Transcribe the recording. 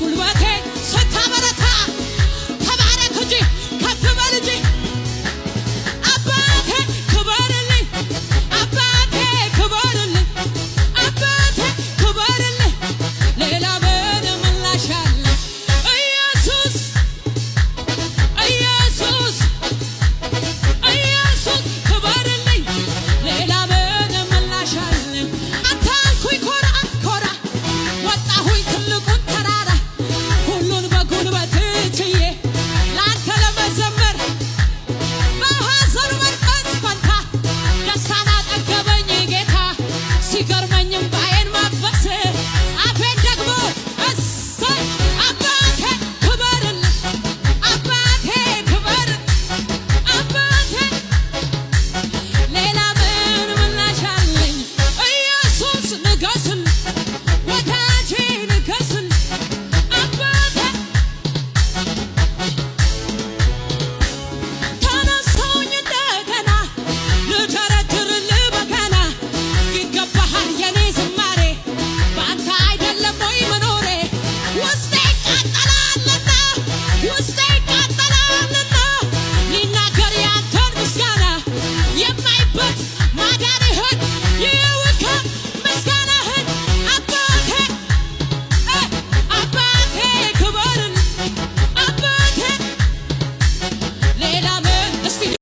ጉልበቴ ስታበረታ ተባረክ እንጂ ከፍ በል እንጂ አባቴ ክበርልኝ አባቴ ክበርልኝ አባቴ ክበርልኝ ሌላ ምን ምላሽ አለ ኢየሱስ ኢየሱስ ኢየሱስ ክበርልኝ ሌላ ምን ምላሽ አለ አንተ አልኩኝ ኮራ ኮራ ወጣሁኝ ትልቁ